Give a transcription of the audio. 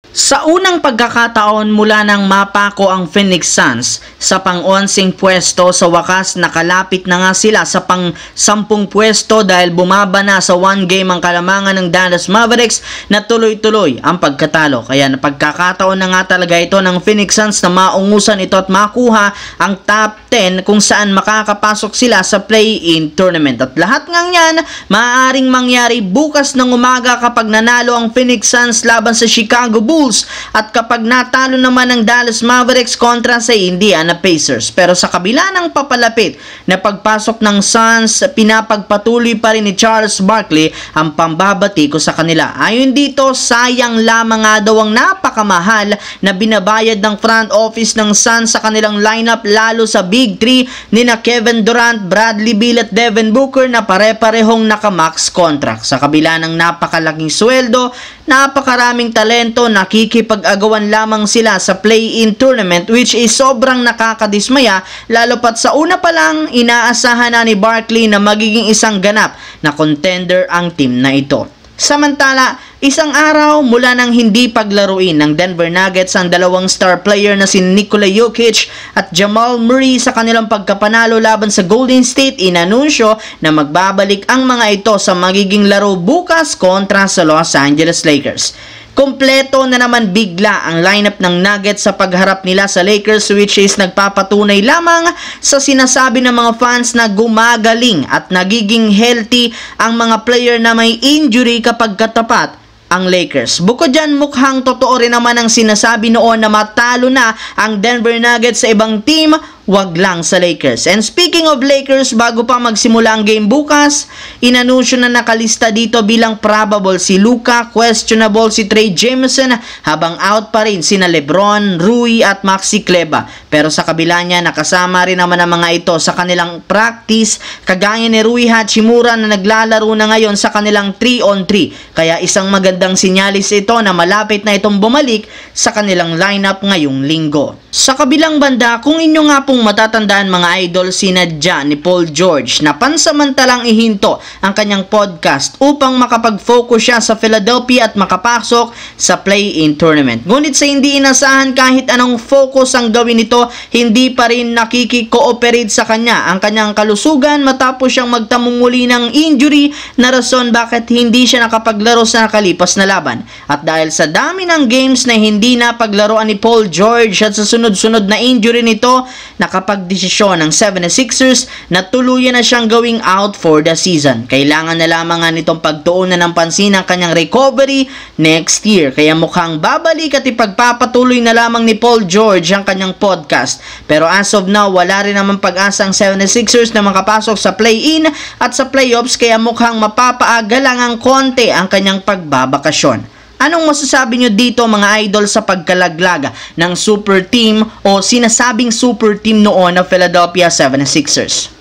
Sa unang pagkakataon mula nang mapako ang Phoenix Suns sa pang-11 pwesto, sa wakas nakalapit na nga sila sa pang-10 pwesto dahil bumaba na sa 1 game ang kalamangan ng Dallas Mavericks na tuloy-tuloy ang pagkatalo. Kaya pagkakataon na nga talaga ito ng Phoenix Suns na maungusan ito at makuha ang top 10 kung saan makakapasok sila sa play-in tournament. At lahat ng yan maaaring mangyari bukas ng umaga kapag nanalo ang Phoenix Suns laban sa Chicago Bulls at kapag natalo naman ng Dallas Mavericks kontra sa Indiana Pacers. Pero sa kabila ng papalapit na pagpasok ng Suns, pinapagpatuloy pa rin ni Charles Barkley ang pambabati ko sa kanila. Ayon dito, sayang lamang nga daw ang napakamahal na binabayad ng front office ng Suns sa kanilang lineup, lalo sa Big 3 nina Kevin Durant, Bradley Beal at Devin Booker na pare-parehong naka-max contract. Sa kabila ng napakalaking sweldo, napakaraming talento, nakikipag-agawan lamang sila sa play-in tournament, which is sobrang nakakadismaya, lalo pat sa una pa lang inaasahan na ni Barkley na magiging isang ganap na contender ang team na ito. Samantala, isang araw mula nang hindi paglaruin ng Denver Nuggets ang dalawang star player na si Nikola Jokic at Jamal Murray sa kanilang pagkapanalo laban sa Golden State, inanunsyo na magbabalik ang mga ito sa magiging laro bukas kontra sa Los Angeles Lakers. Kompleto na naman bigla ang lineup ng Nuggets sa pagharap nila sa Lakers, which is nagpapatunay lamang sa sinasabi ng mga fans na gumagaling at nagiging healthy ang mga player na may injury kapag katapat ang Lakers. Bukod dyan, mukhang totoo rin naman ang sinasabi noon na matalo na ang Denver Nuggets sa ibang team, wag lang sa Lakers. And speaking of Lakers, bago pa magsimula ang game bukas, inanunsyo na nakalista dito bilang probable si Luka, questionable si Trey Jameson, habang out pa rin sina LeBron, Rui at Maxi Kleber. Pero sa kabila niya, nakasama rin naman ang mga ito sa kanilang practice, kagaya ni Rui Hachimura na naglalaro na ngayon sa kanilang 3-on-3. Kaya isang magandang sinyalis ito na malapit na itong bumalik sa kanilang lineup ngayong linggo. Sa kabilang banda, kung inyo nga pong matatandaan mga idol, sinadya ni Paul George na pansamantalang ihinto ang kanyang podcast upang makapag-focus siya sa Philadelphia at makapasok sa play-in tournament. Ngunit sa hindi inasahan kahit anong focus ang gawin nito, hindi pa rin nakiki-cooperate sa kanya ang kanyang kalusugan matapos siyang magtamong muli ng injury na rason bakit hindi siya nakapaglaro sa nakalipas na laban. At dahil sa dami ng games na hindi napaglaruan ni Paul George at sa sunod-sunod na injury nito, nakapagdesisyon ng 76ers na tuluyan na siyang gawing out for the season. Kailangan na lamang nga nitong pagtuunan ng pansin ang kanyang recovery next year. Kaya mukhang babalik at ipagpapatuloy na lamang ni Paul George ang kanyang podcast. Pero as of now, wala rin naman pag-asa ang 76ers na makapasok sa play-in at sa playoffs, kaya mukhang mapapaaga lang ang konti ang kanyang pagbabakasyon. Anong masasabi nyo dito mga idol sa pagkalaglag ng super team o sinasabing super team noon ng Philadelphia 76ers?